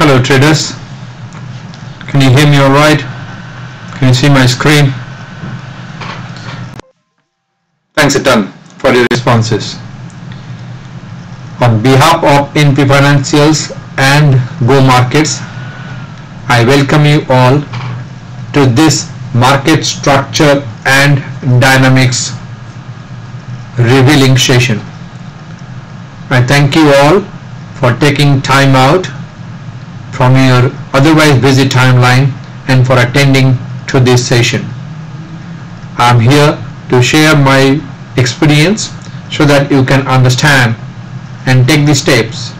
Hello traders, can you hear me alright? Can you see my screen? Thanks a ton for your responses. On behalf of NP Financials and Go Markets, I welcome you all to this market structure and dynamics revealing session. I thank you all for taking time out from your otherwise busy timeline and for attending to this session. I am here to share my experience so that you can understand and take the steps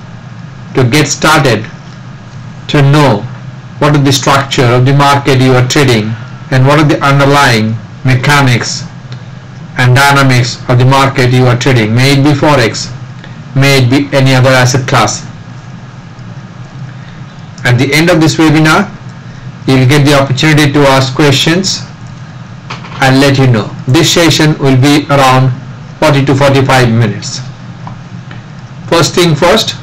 to get started, to know what is the structure of the market you are trading and what are the underlying mechanics and dynamics of the market you are trading, may it be Forex, may it be any other asset class. At the end of this webinar, you will get the opportunity to ask questions. I'll let you know. This session will be around 40 to 45 minutes. First thing first,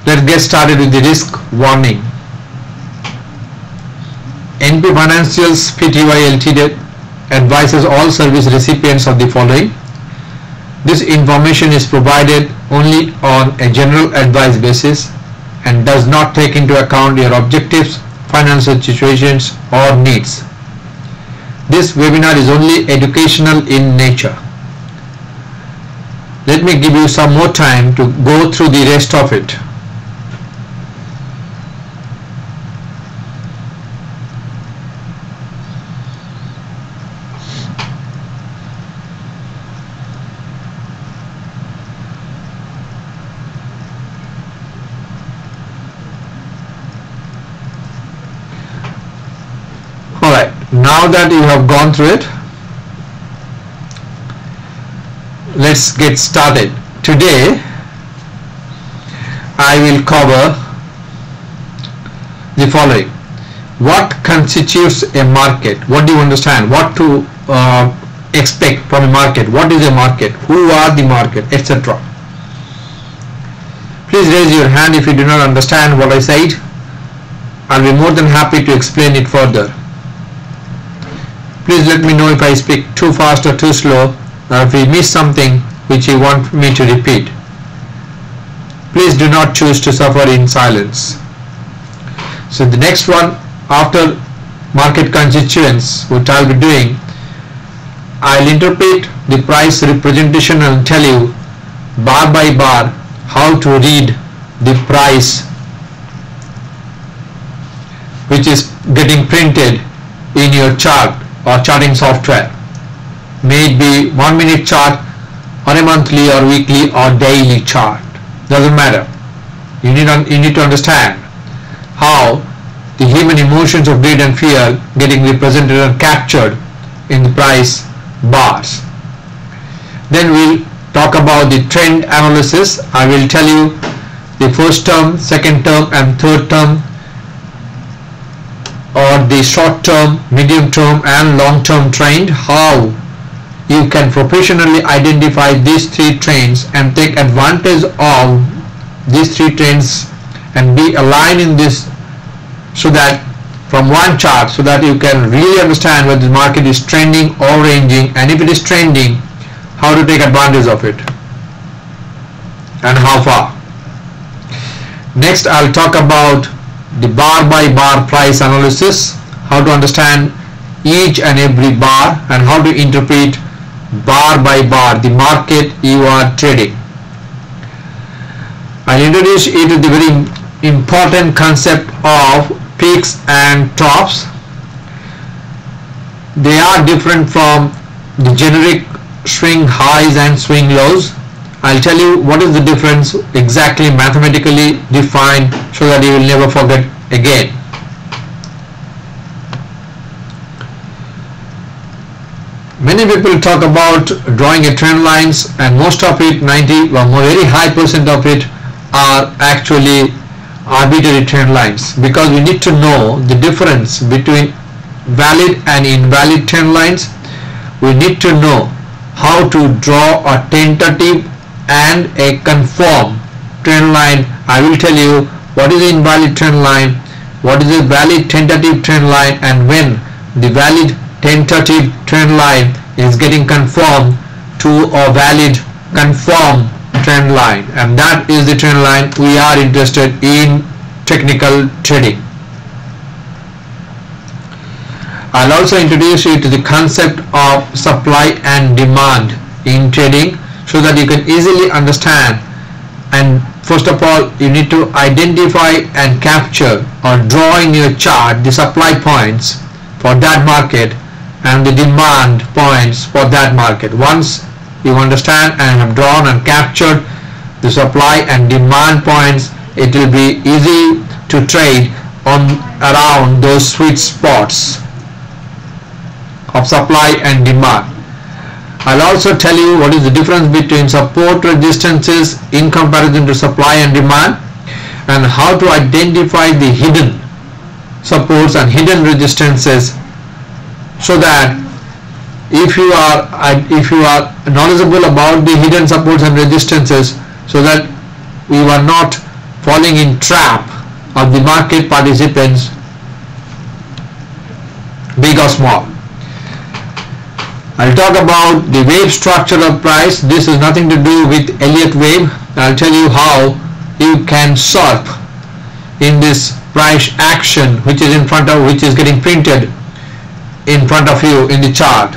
let's get started with the risk warning. NP Financials Pty Ltd advises all service recipients of the following. This information is provided only on a general advice basis and does not take into account your objectives, financial situations or needs. This webinar is only educational in nature. Let me give you some more time to go through the rest of it. Alright, now that you have gone through it, let's get started. Today I will cover the following. What constitutes a market? What do you understand? What to expect from a market? What is a market? Who are the market? Etc. Please raise your hand if you do not understand what I said. I'll be more than happy to explain it further. Please let me know if I speak too fast or too slow, or if we miss something which you want me to repeat. Please do not choose to suffer in silence. So the next one, after market constituents, what I'll be doing, I'll interpret the price representation and tell you bar by bar how to read the price which is getting printed in your chart or charting software. May it be 1 minute chart or a monthly or weekly or daily chart, doesn't matter. You need to understand how the human emotions of greed and fear getting represented and captured in the price bars. Then we'll talk about the trend analysis. I will tell you the first term, second term and third term, or the short term, medium term and long term trend, how you can professionally identify these three trends and take advantage of these three trends and be aligned in this, so that from one chart, so that you can really understand whether the market is trending or ranging, and if it is trending, how to take advantage of it and how far. Next I'll talk about the bar by bar price analysis, how to understand each and every bar and how to interpret bar by bar the market you are trading. I'll introduce you to the very important concept of peaks and troughs. They are different from the generic swing highs and swing lows. I'll tell you what is the difference exactly mathematically defined so that you will never forget again. Many people talk about drawing a trend lines, and most of it, 90 or very high percent of it, are actually arbitrary trend lines, because we need to know the difference between valid and invalid trend lines. We need to know how to draw a tentative and a confirmed trend line. I will tell you what is the invalid trend line, what is the valid tentative trend line, and when the valid tentative trend line is getting conformed to a valid confirmed trend line, and that is the trend line we are interested in technical trading. I'll also introduce you to the concept of supply and demand in trading so that you can easily understand. And first of all, you need to identify and capture or draw in your chart the supply points for that market and the demand points for that market. Once you understand and have drawn and captured the supply and demand points, it will be easy to trade on around those sweet spots of supply and demand. I'll also tell you what is the difference between support resistances in comparison to supply and demand, and how to identify the hidden supports and hidden resistances, so that if you are knowledgeable about the hidden supports and resistances, so that we are not falling in trap of the market participants, big or small. I'll talk about the wave structure of price. This is nothing to do with Elliott wave. I'll tell you how you can surf in this price action which is getting printed in front of you in the chart.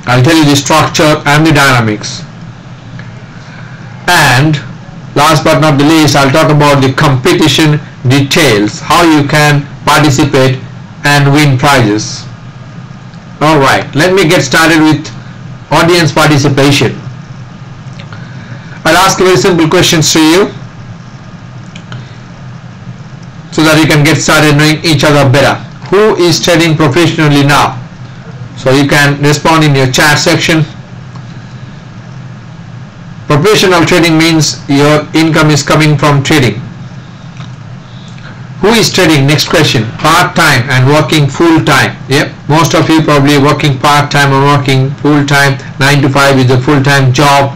I'll tell you the structure and the dynamics. And last but not the least, I'll talk about the competition details, how you can participate and win prizes. Alright, let me get started with audience participation. I'll ask very simple questions to you so that you can get started knowing each other better. Who is trading professionally now? So you can respond in your chat section. Professional trading means your income is coming from trading. Who is trading? Next question. Part-time and working full-time. Yep, most of you probably working part-time or working full-time. 9 to 5 is a full-time job,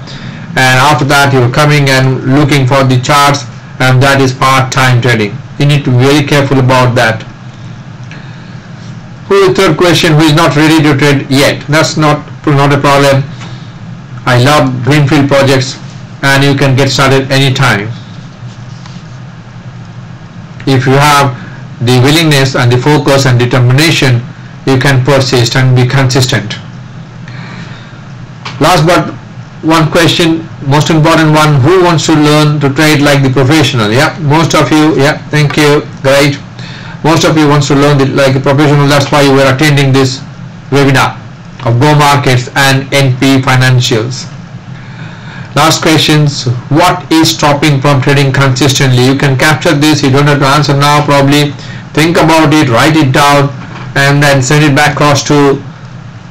and after that you are coming and looking for the charts, and that is part-time trading. You need to be very careful about that. Who is third question? Who is not ready to trade yet? That's not a problem. I love greenfield projects, and you can get started anytime. If you have the willingness and the focus and determination, you can persist and be consistent. Last but one question, most important one, who wants to learn to trade like the professional? Yeah, most of you. Yeah, thank you. Great. Most of you wants to learn like a professional. That's why you were attending this webinar of Go Markets and NP Financials. Last questions. What is stopping from trading consistently? You can capture this. You don't have to answer now. Probably think about it, write it down, and then send it back across to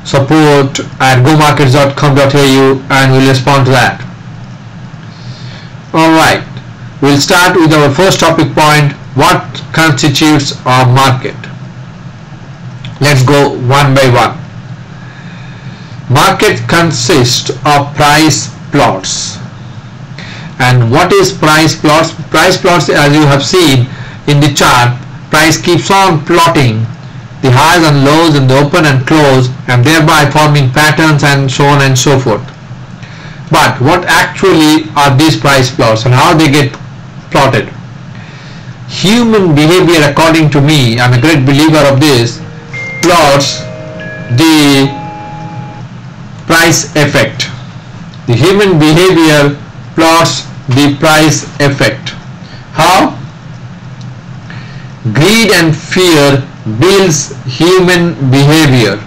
support@gomarkets.com.au, and we'll respond to that. Alright, we'll start with our first topic point. What constitutes a market? Let's go one by one. Market consists of price plots. And what is price plots? Price plots, as you have seen in the chart, price keeps on plotting the highs and lows in the open and close, and thereby forming patterns and so on and so forth. But what actually are these price plots and how they get plotted? Human behavior, according to me, I'm a great believer of this, plots the price effect. The human behavior plots the price effect. How? Greed and fear builds human behavior.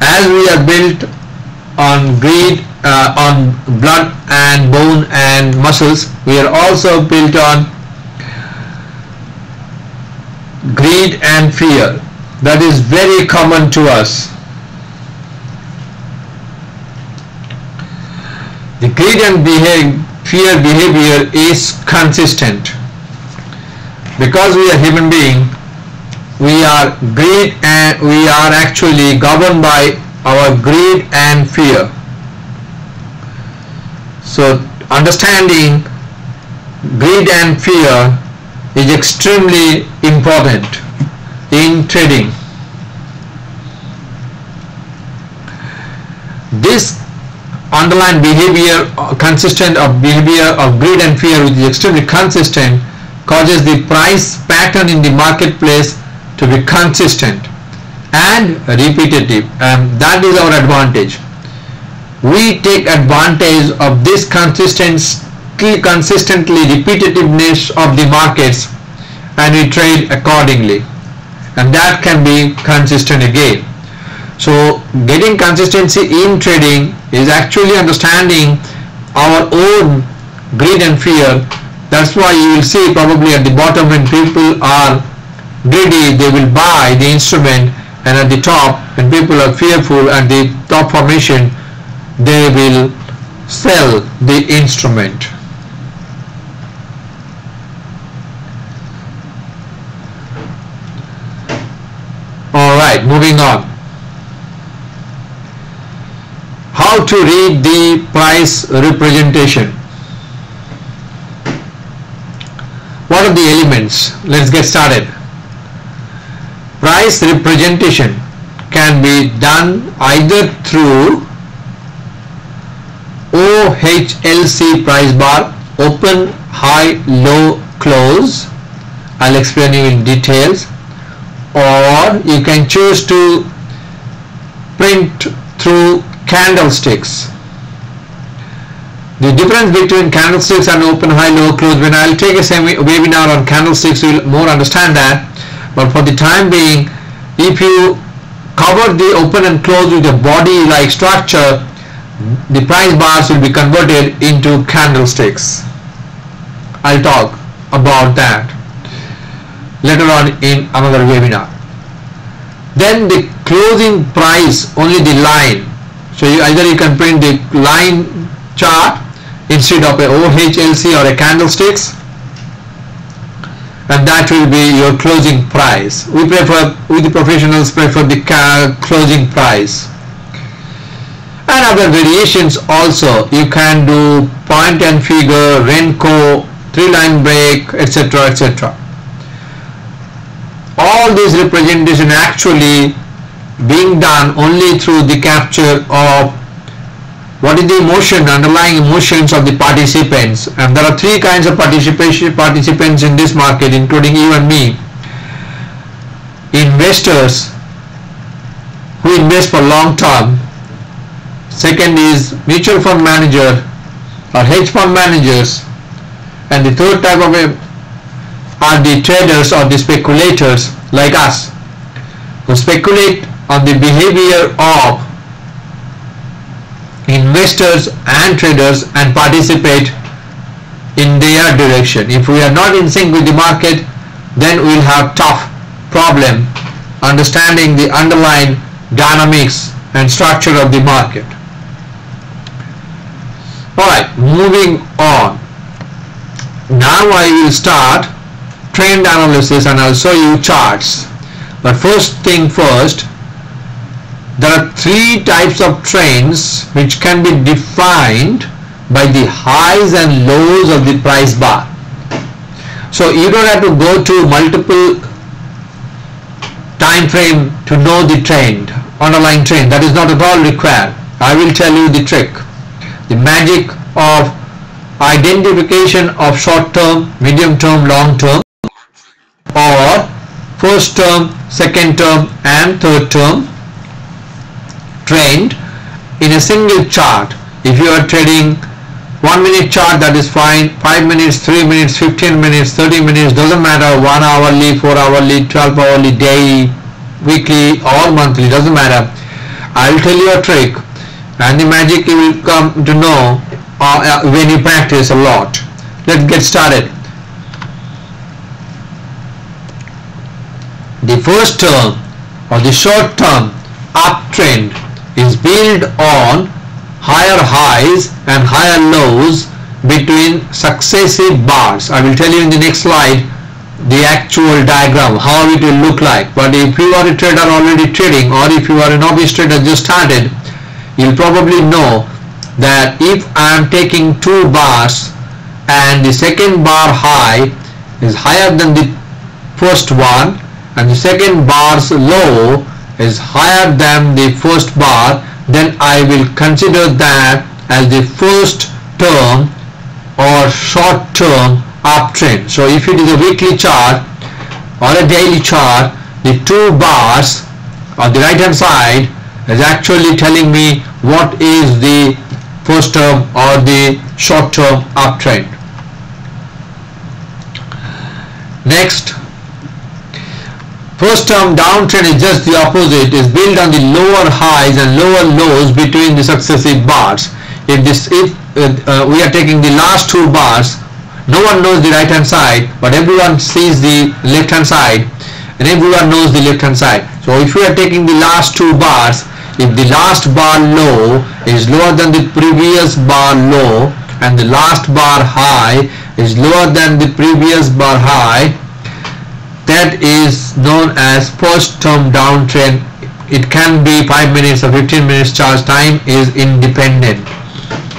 As we are built on greed, on blood and bone and muscles, we are also built on greed and fear. That is very common to us. The greed and fear behavior is consistent. Because we are human beings, we are actually governed by our greed and fear. So understanding greed greed and fear is extremely important in trading. This underlying behavior, consistent of behavior of greed and fear, which is extremely consistent, causes the price pattern in the marketplace to be consistent and repetitive, and that is our advantage. We take advantage of this consistently repetitiveness of the markets, and we trade accordingly, and that can be consistent again. So getting consistency in trading is actually understanding our own greed and fear. That's why you will see probably at the bottom, when people are greedy, they will buy the instrument, and at the top, when people are fearful at the top formation, they will sell the instrument. Alright, moving on. How to read the price representation. What are the elements? Let's get started. Price representation can be done either through OHLC price bar, open, high, low, close. I'll explain you in details. Or you can choose to print through candlesticks. The difference between candlesticks and open, high, low, close, when I'll take a webinar on candlesticks, you will more understand that. But for the time being, if you cover the open and close with a body like structure, the price bars will be converted into candlesticks. I'll talk about that later on in another webinar. Then the closing price, only the line. So either you can print the line chart instead of a OHLC or a candlesticks, and that will be your closing price. We the professionals prefer the closing price. And other variations also, you can do point and figure, Renko, 3-line break, etc., etc. All these representation actually being done only through the capture of what is the emotion, underlying emotions of the participants. And there are three kinds of participants in this market, including you and me. Investors who invest for long term. Second is mutual fund manager or hedge fund managers. And the third type of are the traders or the speculators like us, who speculate on the behavior of investors and traders and participate in their direction. If we are not in sync with the market, then we will have tough problem understanding the underlying dynamics and structure of the market. Alright, moving on. Now I will start trend analysis and I'll show you charts. But first thing first, there are three types of trends which can be defined by the highs and lows of the price bar. So you don't have to go to multiple time frame to know the trend, underlying trend. That is not at all required. I will tell you the trick, the magic of identification of short term, medium term, long term, or first term, second term and third term trend in a single chart. If you are trading 1 minute chart, that is fine. 5 minutes, 3 minutes, 15 minutes, 30 minutes, doesn't matter. 1 hourly, 4 hourly, 12 hourly, daily, weekly or monthly, doesn't matter. I will tell you a trick, and the magic you will come to know when you practice a lot. Let's get started. The first term or the short term uptrend is built on higher highs and higher lows between successive bars. I will tell you in the next slide the actual diagram, how it will look like. But if you are a trader already trading, or if you are a novice trader just started, you'll probably know that if I am taking two bars and the second bar high is higher than the first one, and the second bar's low is higher than the first bar, then I will consider that as the first term or short term uptrend. So if it is a weekly chart or a daily chart, the two bars on the right hand side is actually telling me what is the first term or the short term uptrend. Next, first term downtrend is just the opposite, is built on the lower highs and lower lows between the successive bars. If we are taking the last two bars, no one knows the right hand side, but everyone sees the left hand side, and everyone knows the left hand side. So if we are taking the last two bars, if the last bar low is lower than the previous bar low and the last bar high is lower than the previous bar high, that is known as first term downtrend. It can be 5 minutes or 15 minutes charge. Time is independent.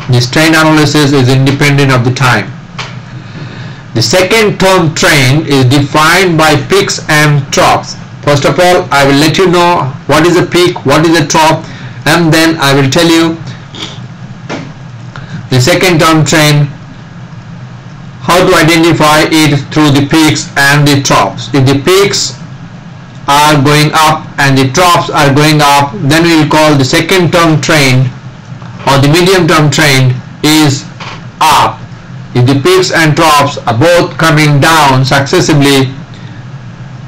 This trend analysis is independent of the time. The second term trend is defined by peaks and troughs. First of all, I will let you know what is a peak, what is a trough, and then I will tell you the second term trend, how to identify it through the peaks and the troughs. If the peaks are going up and the troughs are going up, then we will call the second term trend or the medium term trend is up. If the peaks and troughs are both coming down successively,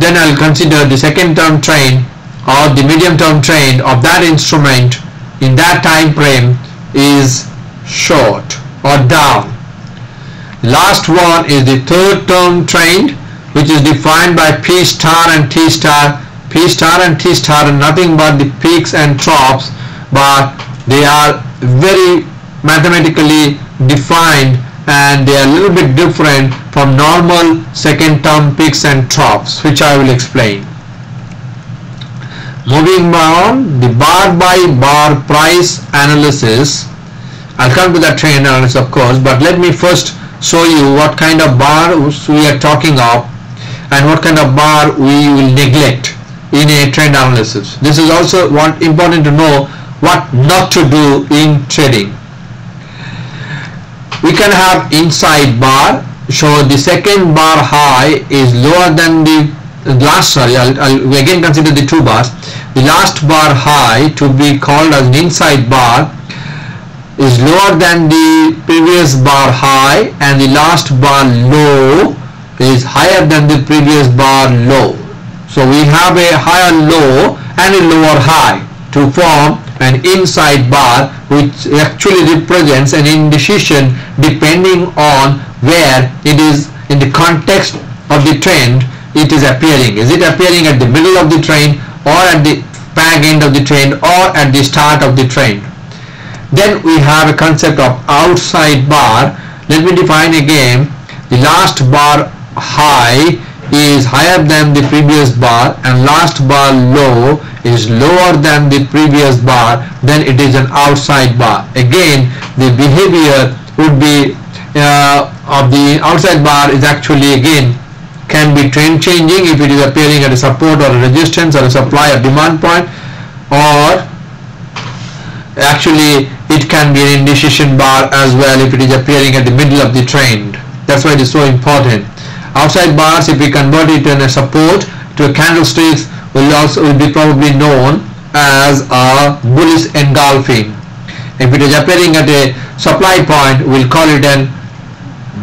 then I will consider the second term trend or the medium term trend of that instrument in that time frame is short or down. Last one is the third term trend, which is defined by P star and T star. P star and T star are nothing but the peaks and troughs, but they are very mathematically defined and they are a little bit different from normal second term peaks and troughs, which I will explain. Moving on, the bar by bar price analysis. I'll come to that trend analysis of course, but let me first show you what kind of bars we are talking of and what kind of bar we will neglect in a trend analysis. This is also important to know what not to do in trading. We can have inside bar, so the second bar high is lower than the last, we again consider the two bars. The last bar high, to be called as an inside bar, is lower than the previous bar high, and the last bar low is higher than the previous bar low. So we have a higher low and a lower high to form an inside bar, which actually represents an indecision depending on where it is in the context of the trend it is appearing. Is it appearing at the middle of the trend, or at the back end of the trend, or at the start of the trend? Then we have a concept of outside bar. Let me define again. The last bar high is higher than the previous bar and last bar low is lower than the previous bar, then it is an outside bar. Again, the behavior would be of the outside bar is actually again can be trend changing if it is appearing at a support or a resistance or a supply or demand point, or actually it can be an indecision bar as well if it is appearing at the middle of the trend. That's why it is so important. Outside bars, if we convert it in a support to a candlestick, will be probably known as a bullish engulfing. If it is appearing at a supply point, we'll call it an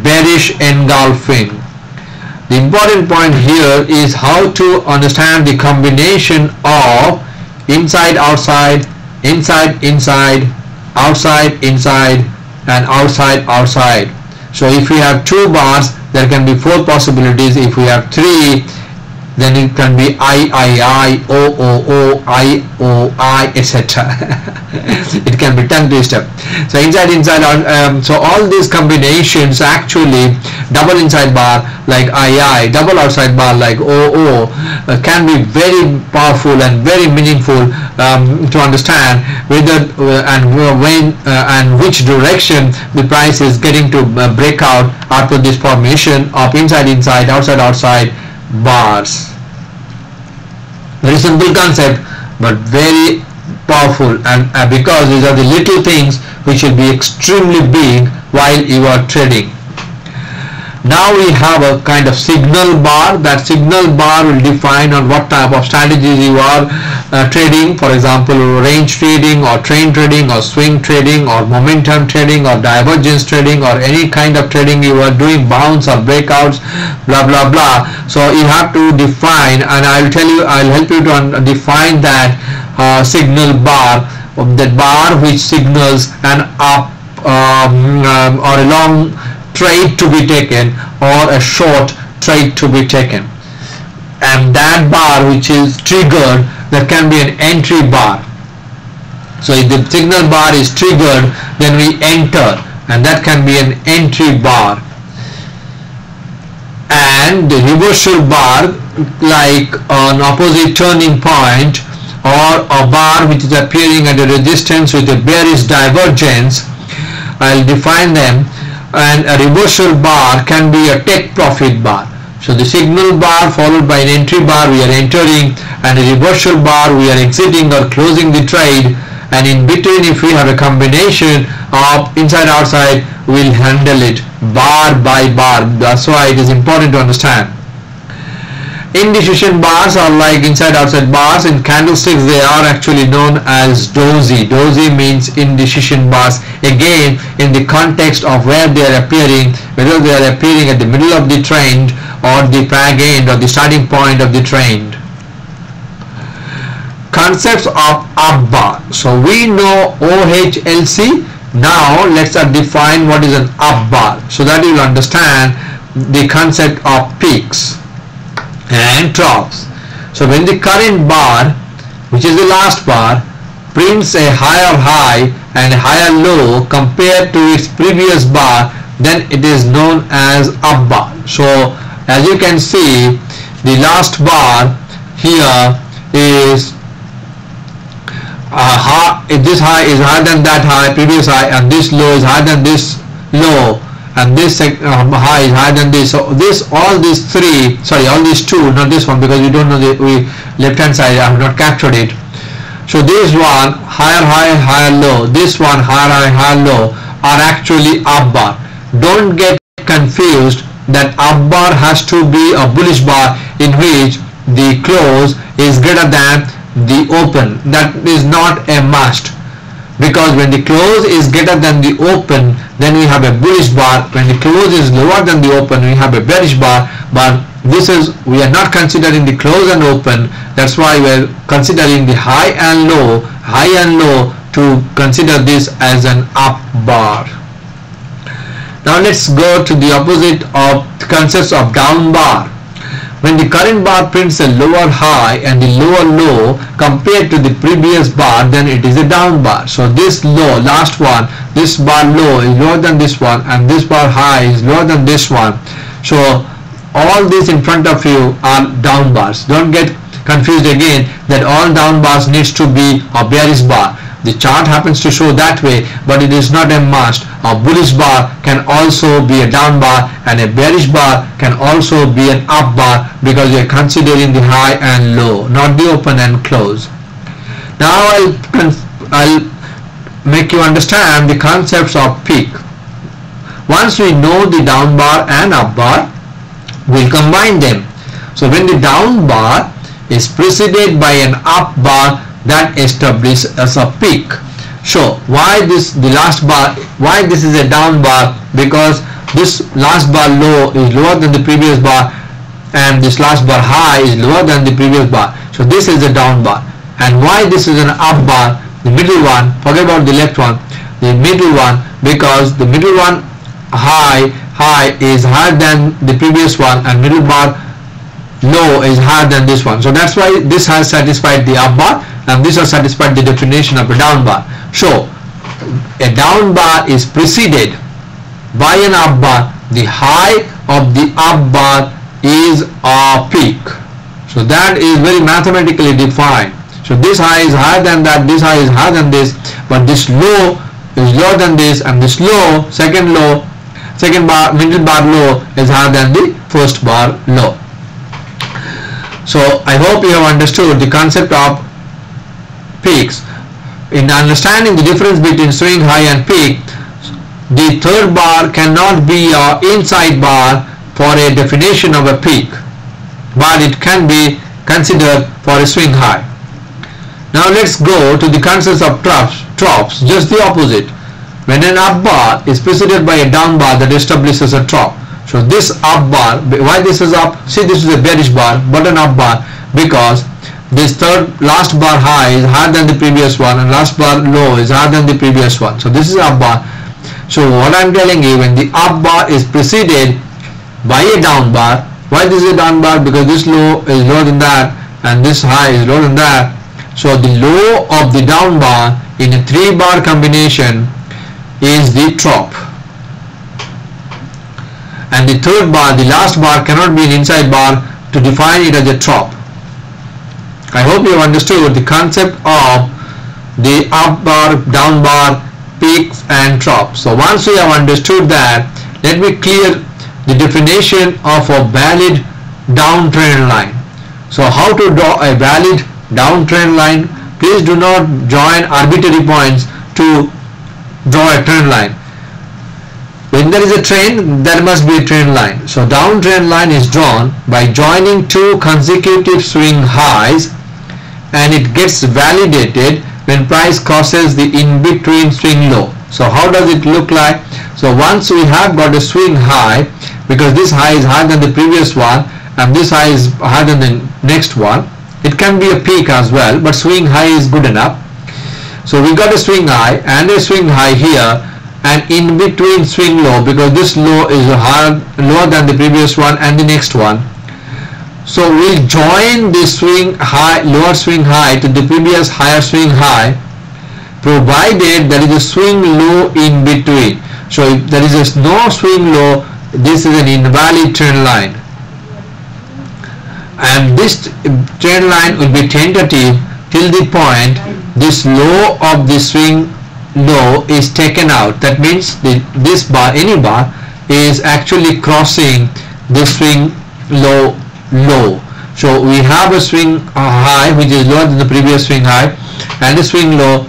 bearish engulfing. The important point here is how to understand the combination of inside outside, inside inside, outside inside, and outside outside. So if we have two bars, there can be four possibilities. If we have three, then it can be I, O, I, etc. It can be tongue twister. So inside, so all these combinations actually, double inside bar like I, double outside bar like O, can be very powerful and very meaningful to understand whether and when and which direction the price is getting to break out after this formation of inside inside outside outside bars. Very simple concept but very powerful, and because these are the little things which will be extremely big while you are trading. Now we have a kind of signal bar. That signal bar will define on what type of strategies you are trading. For example, range trading or trend trading or swing trading or momentum trading or divergence trading or any kind of trading you are doing, bounce or breakouts, blah blah blah. So you have to define, and I'll help you to define that signal bar, that bar which signals an up or a long trade to be taken or a short trade to be taken, and that bar which is triggered, that can be an entry bar. So if the signal bar is triggered, then we enter, and that can be an entry bar. And the reversal bar, like an opposite turning point or a bar which is appearing at a resistance with a bearish divergence, I'll define them. And a reversal bar can be a take profit bar. So the signal bar followed by an entry bar, we are entering, and a reversal bar, we are exiting or closing the trade, and in between if we have a combination of inside outside, we'll handle it bar by bar. That's why it is important to understand. Indecision bars are like inside outside bars. In candlesticks they are actually known as dozy. Dozy means indecision bars, again in the context of where they are appearing, whether they are appearing at the middle of the trend or the fag end or the starting point of the trend. Concepts of up bar. So we know OHLC. Now let's define what is an up bar, so that you will understand the concept of peaks and troughs. So when the current bar, which is the last bar, prints a higher high and a higher low compared to its previous bar, then it is known as up bar. So as you can see, the last bar here is this high is higher than that high, previous high, and this low is higher than this low, and this high is higher than this. So all these two, not this one, because we don't know the left hand side, I have not captured it. So this one higher high, higher low, this one higher high, higher low are actually up bar. Don't get confused that up bar has to be a bullish bar in which the close is greater than the open. That is not a must, because when the close is greater than the open, then we have a bullish bar. When the close is lower than the open, we have a bearish bar. But we are not considering the close and open. That's why we are considering the high and low to consider this as an up bar. Now let's go to the opposite of the concepts of down bar. When the current bar prints a lower high and the lower low compared to the previous bar, then it is a down bar. So this low, last one, this bar low is lower than this one, and this bar high is lower than this one. So all these in front of you are down bars. Don't get confused again that all down bars needs to be a bearish bar. The chart happens to show that way, but it is not a must. A bullish bar can also be a down bar, and a bearish bar can also be an up bar, because you are considering the high and low, not the open and close. Now I'll make you understand the concepts of peak. Once we know the down bar and up bar, we'll combine them. So when the down bar is preceded by an up bar, that establishes as a peak. So why this is a down bar? Because this last bar low is lower than the previous bar, and this last bar high is lower than the previous bar. So this is a down bar. And why this is an up bar? The middle one, forget about the left one, the middle one, because the middle one high is higher than the previous one, and middle bar low is higher than this one. So that's why this has satisfied the up bar, and this has satisfied the definition of a down bar. So a down bar is preceded by an up bar. The high of the up bar is a peak. So that is very mathematically defined. So this high is higher than that, this high is higher than this, but this low is lower than this, and this low, second bar, middle bar low is higher than the first bar low. So I hope you have understood the concept of peaks. In understanding the difference between swing high and peak, the third bar cannot be an inside bar for a definition of a peak, but it can be considered for a swing high. Now let's go to the concept of troughs, just the opposite. When an up bar is preceded by a down bar, that establishes a trough. So this up bar, why this is up? See, this is a bearish bar, but an up bar, because this last bar high is higher than the previous one, and last bar low is higher than the previous one. So this is up bar. So what I'm telling you, when the up bar is preceded by a down bar, why this is a down bar? Because this low is lower than that, and this high is lower than that. So the low of the down bar in a 3-bar combination is the trough, and the third bar, the last bar, cannot be an inside bar to define it as a trough. I hope you have understood the concept of the up bar, down bar, peaks and troughs. So once we have understood that, let me clear the definition of a valid downtrend line. So how to draw a valid downtrend line? Please do not join arbitrary points to draw a trend line. When there is a trend, there must be a trend line. So downtrend line is drawn by joining two consecutive swing highs, and it gets validated when price crosses the in-between swing low. So how does it look like? So once we have got a swing high, because this high is higher than the previous one and this high is higher than the next one, it can be a peak as well, but swing high is good enough. So we got a swing high and a swing high here, and in between swing low, because this low is lower than the previous one and the next one. So we'll join this swing high, lower swing high to the previous higher swing high, provided there is a swing low in between. So if there is no swing low, this is an invalid trend line, and this trend line will be tentative till the point this low of the swing low is taken out. That means this bar, any bar, is actually crossing the swing low. So we have a swing high which is lower than the previous swing high, and a swing low.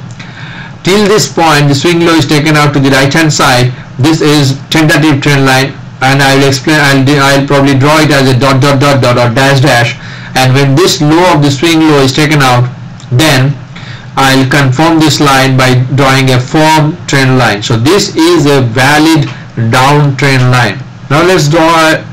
Till this point the swing low is taken out to the right hand side. This is tentative trend line, and I will explain. I'll probably draw it as a dot dot dot dot or dash dash, and when this low of the swing low is taken out, then I'll confirm this line by drawing a firm trend line. So this is a valid downtrend line. Now let's draw a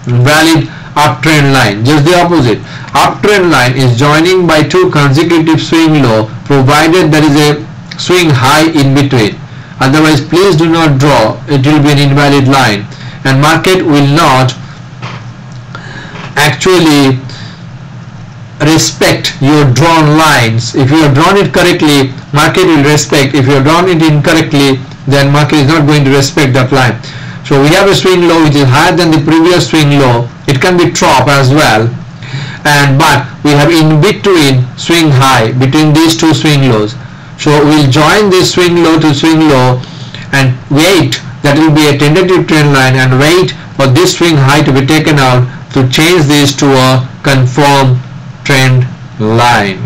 valid uptrend line, just the opposite. Uptrend line is joining by two consecutive swing low, provided there is a swing high in between. Otherwise please do not draw, it will be an invalid line, and market will not actually respect your drawn lines. If you have drawn it correctly, market will respect. If you have drawn it incorrectly, then market is not going to respect that line. So we have a swing low which is higher than the previous swing low. It can be trough as well, but we have in between swing high between these two swing lows. So we'll join this swing low to swing low and wait. That will be a tentative trend line, and wait for this swing high to be taken out to change this to a confirmed trend line.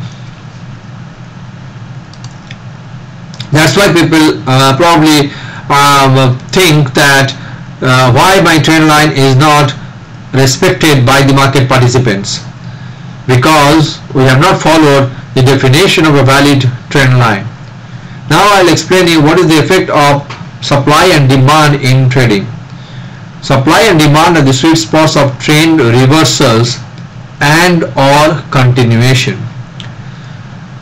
That's why people probably think that why my trend line is not respected by the market participants, because we have not followed the definition of a valid trend line. Now I'll explain you what is the effect of supply and demand in trading. Supply and demand are the sweet spots of trend reversals and or continuation.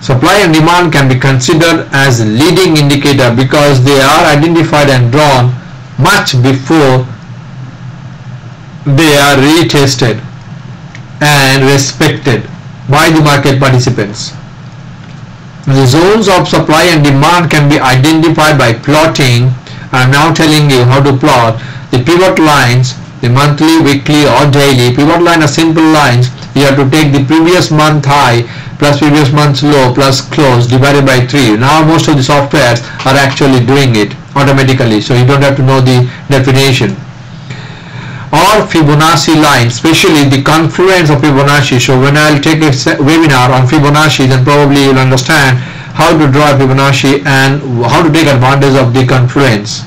Supply and demand can be considered as a leading indicator because they are identified and drawn much before they are retested and respected by the market participants. The zones of supply and demand can be identified by plotting. I am now telling you how to plot the pivot lines, the monthly, weekly or daily. Pivot line are simple lines. You have to take the previous month high plus previous month's low plus close divided by 3. Now most of the softwares are actually doing it automatically, so you don't have to know the definition. Or Fibonacci line, especially the confluence of Fibonacci. So when I'll take a webinar on Fibonacci, then probably you'll understand how to draw Fibonacci and how to take advantage of the confluence.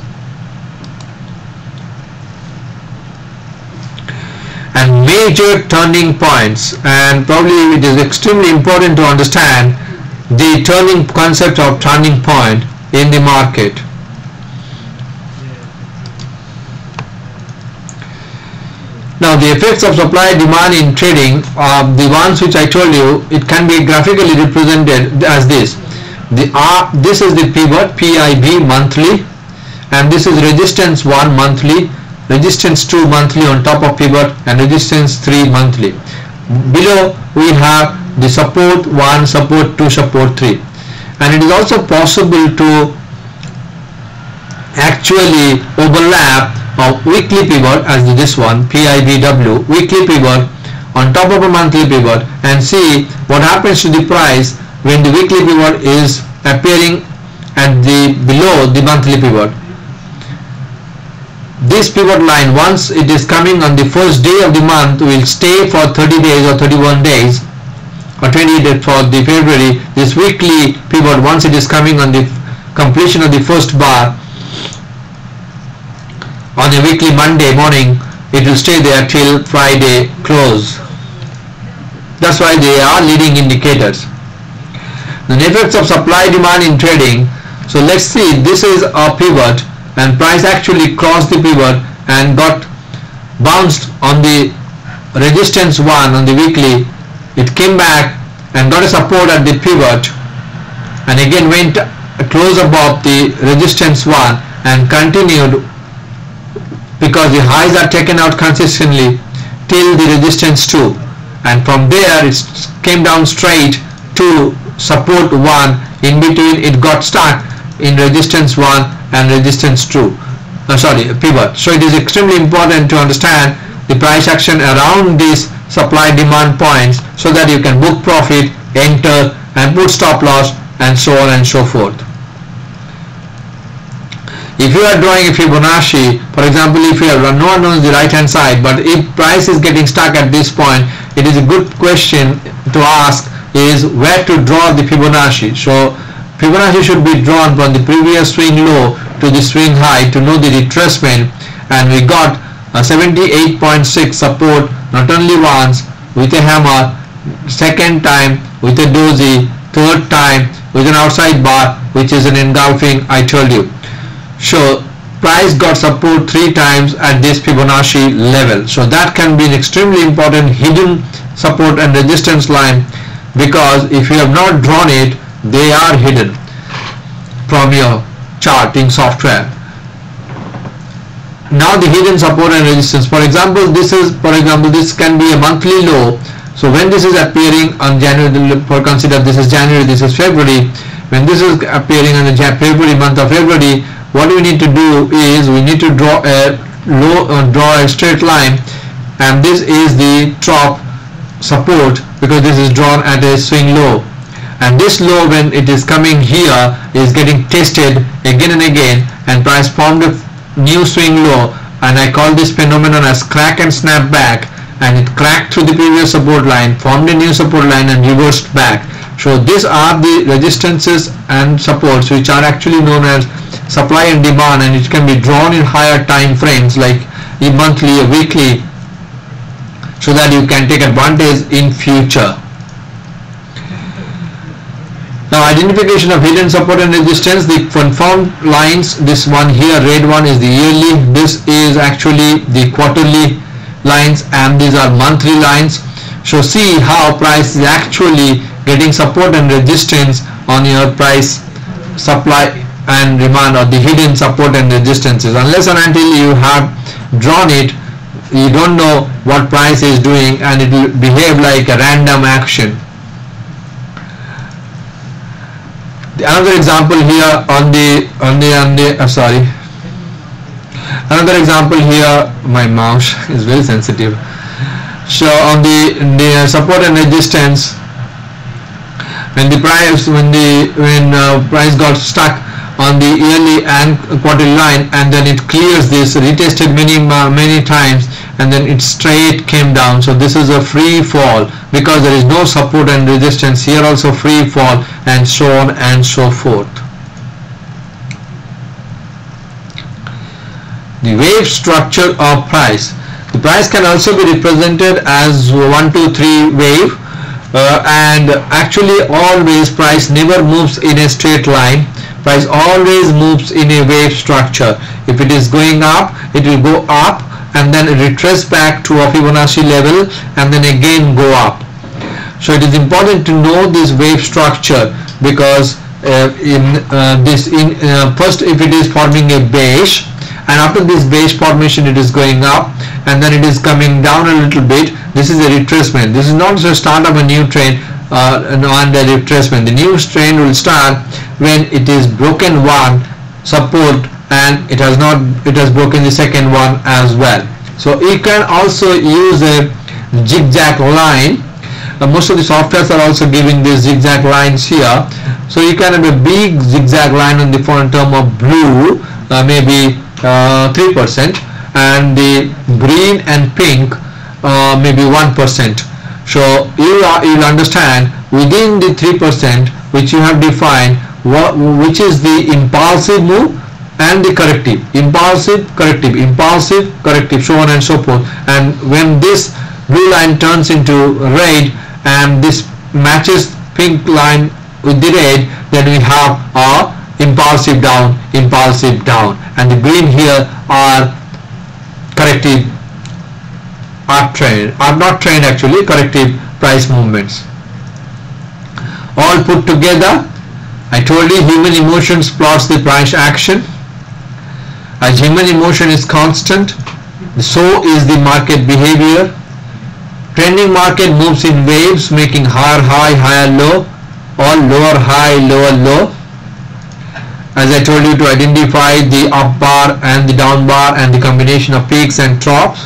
And major turning points, and probably it is extremely important to understand the turning concept of turning point in the market. Now the effects of supply demand in trading are the ones which I told you. It can be graphically represented as this. This is the pivot PIB monthly, and this is resistance 1 monthly, resistance 2 monthly on top of pivot, and resistance 3 monthly. Below we have the support 1, support 2, support 3, and it is also possible to actually overlap a weekly pivot as this one PIBW, weekly pivot on top of a monthly pivot, and see what happens to the price when the weekly pivot is appearing at the below the monthly pivot. This pivot line, once it is coming on the first day of the month, will stay for 30 days or 31 days or 20 days for the February. This weekly pivot, once it is coming on the completion of the first bar on a weekly Monday morning, it will stay there till Friday close. That's why they are leading indicators. The effects of supply demand in trading. So let's see, this is a pivot, and price actually crossed the pivot and got bounced on the resistance 1 on the weekly. It came back and got a support at the pivot, and again went close above the resistance 1 and continued, because the highs are taken out consistently till the resistance 2, and from there it came down straight to support 1. In between it got stuck in resistance 1 and resistance 2, pivot. So it is extremely important to understand the price action around these supply demand points, so that you can book profit, enter and put stop loss, and so on and so forth. If you are drawing a Fibonacci, for example, if you have no one knows the right hand side, but if price is getting stuck at this point, it is a good question to ask is where to draw the Fibonacci. So Fibonacci should be drawn from the previous swing low to the swing high to know the retracement, and we got a 78.6 support not only once with a hammer, second time with a dozy, third time with an outside bar, which is an engulfing I told you. So price got support 3 times at this Fibonacci level. So that can be an extremely important hidden support and resistance line, because if you have not drawn it, they are hidden from your charting software. Now the hidden support and resistance, for example, this can be a monthly low. So when this is appearing on January, for consider this is January, this is February, when this is appearing on the February, month of February, what we need to do is we need to draw a straight line, and this is the trough support, because this is drawn at a swing low, and this low, when it is coming here, is getting tested again and again, and price formed a new swing low, and I call this phenomenon as crack and snap back, and it cracked through the previous support line, formed a new support line, and reversed back. So these are the resistances and supports which are actually known as supply and demand, and it can be drawn in higher time frames like a monthly or weekly, so that you can take advantage in future. Now identification of hidden support and resistance, the confirmed lines, this one here, red one is the yearly, this is actually the quarterly lines, and these are monthly lines. So see how price is actually getting support and resistance on your price supply and demand, or the hidden support and resistances. Unless and until you have drawn it, you don't know what price is doing, and it will behave like a random action. Another example here another example here, my mouse is very sensitive. So on the support and resistance, when price got stuck on the yearly and quarterly line, and then it clears this, retested many times, and then it straight came down. So this is a free fall because there is no support and resistance. Here also free fall, and so on and so forth. The wave structure of price. The price can also be represented as 1, 2, 3 wave, and actually always price never moves in a straight line. Price always moves in a wave structure. If it is going up, it will go up and then retrace back to a Fibonacci level and then again go up. So it is important to know this wave structure, because first if it is forming a base, and after this base formation it is going up, and then it is coming down a little bit. This is a retracement. This is not the start of a new trend and a retracement. The new trend will start when it is broken one support, and it has broken the second one as well. So you can also use a zigzag line. Most of the softwares are also giving these zigzag lines here. So you can have a big zigzag line on the term of blue, maybe 3%, and the green and pink maybe 1%. So you will understand within the 3% which you have defined which is the impulsive move and the corrective, impulsive, corrective, impulsive, corrective, so on and so forth. And when this blue line turns into red and this matches pink line with the red, then we have a impulsive down, and the green here are corrective, are not trend actually, corrective price movements. All put together, I told you human emotions plots the price action. As human emotion is constant, so is the market behavior. Trending market moves in waves, making higher high, higher low, or lower high, lower low. As I told you to identify the up bar and the down bar and the combination of peaks and troughs.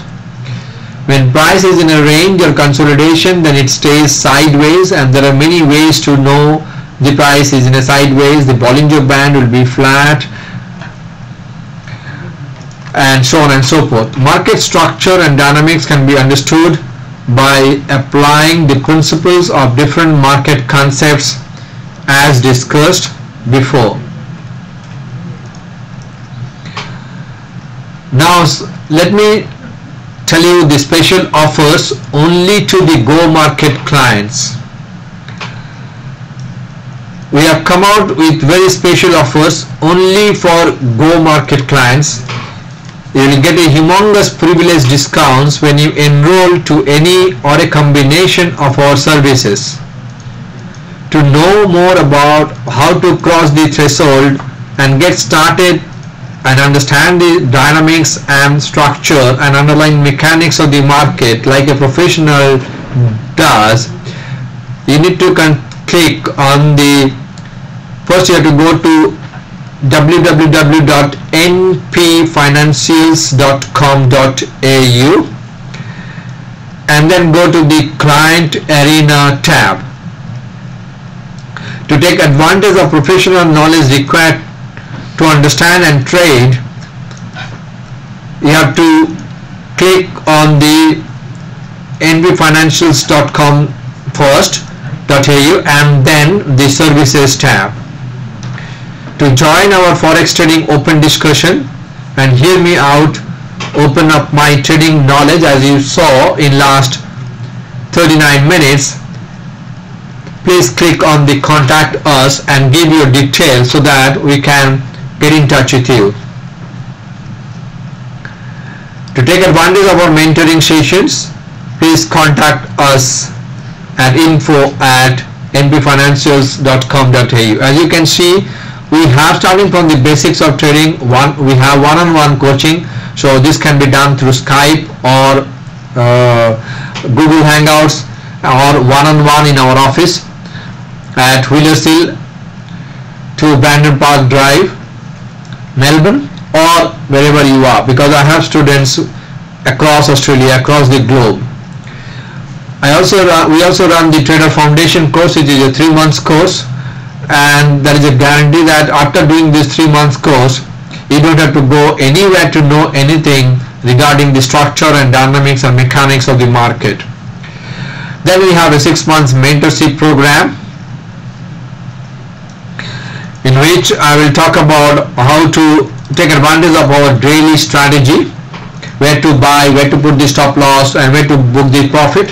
When price is in a range or consolidation, then it stays sideways, and there are many ways to know the price is in a sideways. The Bollinger Band will be flat, and so on and so forth. Market structure and dynamics can be understood by applying the principles of different market concepts as discussed before. Now let me tell you the special offers only to the Go Market clients. We have come out with very special offers only for Go Market clients. You will get a humongous privilege discounts when you enroll to any or a combination of our services. To know more about how to cross the threshold and get started and understand the dynamics and structure and underlying mechanics of the market like a professional does, you need to click on the, first you have to go to www.npfinancials.com.au and then go to the Client Arena tab. To take advantage of professional knowledge required to understand and trade, you have to click on the npfinancials.com first.au and then the Services tab. To join our Forex trading open discussion and hear me out, open up my trading knowledge as you saw in last 39 minutes, please click on the Contact Us and give your details so that we can get in touch with you. To take advantage of our mentoring sessions, please contact us at info@npfinancials.com.au. As you can see, we have, starting from the basics of trading, we have one-on-one coaching. So this can be done through Skype or Google Hangouts or one-on-one in our office at Wheelers Hill, 2 Brandon Park Drive, Melbourne, or wherever you are, because I have students across Australia, across the globe. We also run the Trader Foundation course, which is a 3 months course, and there is a guarantee that after doing this 3 months course, you don't have to go anywhere to know anything regarding the structure and dynamics and mechanics of the market. Then we have a 6 months mentorship program, in which I will talk about how to take advantage of our daily strategy, where to buy, where to put the stop loss, and where to book the profit.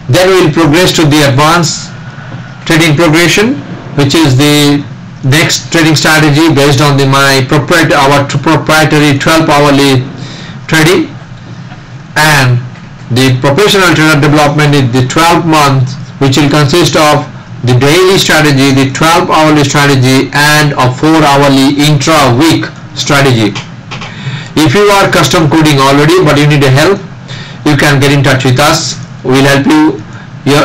Then we will progress to the advanced trading progression, which is the next trading strategy based on our proprietary 12-hourly trading, and the professional trader development is the 12 months, which will consist of the daily strategy, the 12-hourly strategy, and a 4-hourly intra-week strategy. If you are custom coding already but you need a help, you can get in touch with us. We'll help you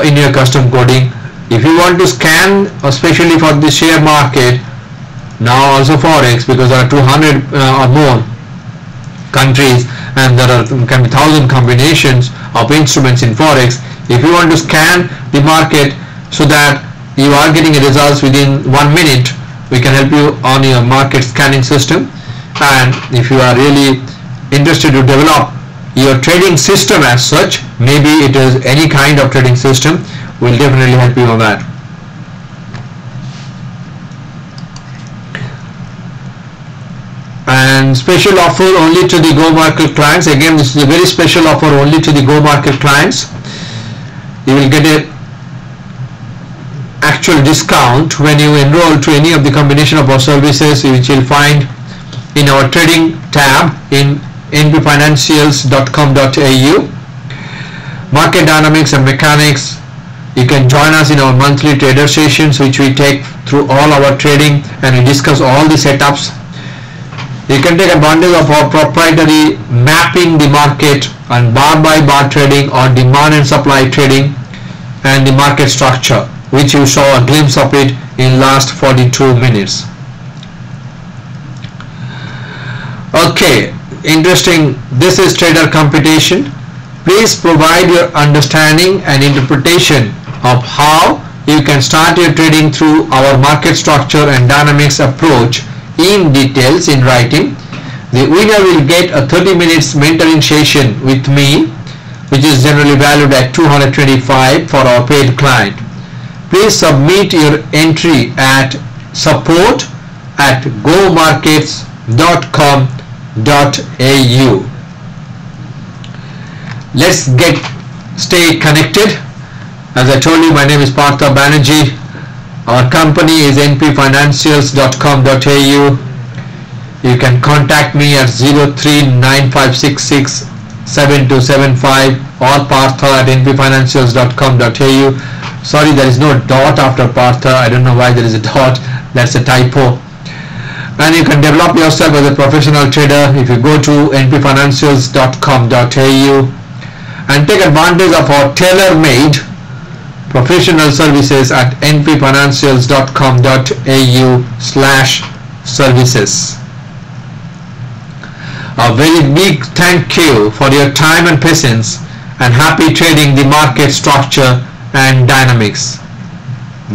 in your custom coding. If you want to scan, especially for the share market, now also Forex, because there are 200 or more countries and there can be 1,000 combinations of instruments in Forex. If you want to scan the market so that you are getting results within 1 minute, we can help you on your market scanning system. And if you are really interested to develop your trading system as such, maybe it is any kind of trading system, we'll definitely help you on that. And special offer only to the Go Market clients. Again, this is a very special offer only to the Go Market clients. You will get a actual discount when you enroll to any of the combination of our services, which you'll find in our trading tab in npfinancials.com.au. Market dynamics and mechanics. You can join us in our monthly trader sessions, which we take through all our trading and we discuss all the setups. You can take advantage of our proprietary mapping the market and bar by bar trading or demand and supply trading, and the market structure, which you saw a glimpse of it in last 42 minutes. Okay, interesting. This is trader computation. Please provide your understanding and interpretation of how you can start your trading through our market structure and dynamics approach in details in writing. The winner will get a 30 minutes mentoring session with me, which is generally valued at $225 for our paid client. Please submit your entry at support@gomarkets.com.au. Let's stay connected. As I told you, my name is Partha Banerjee. Our company is npfinancials.com.au. You can contact me at 0395667275 or partha@npfinancials.com.au. Sorry, there is no dot after Partha. I don't know why there is a dot. That's a typo. And you can develop yourself as a professional trader if you go to npfinancials.com.au and take advantage of our tailor-made professional services at npfinancials.com.au/services. A very big thank you for your time and patience, and happy trading the market structure and dynamics.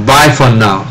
Bye for now.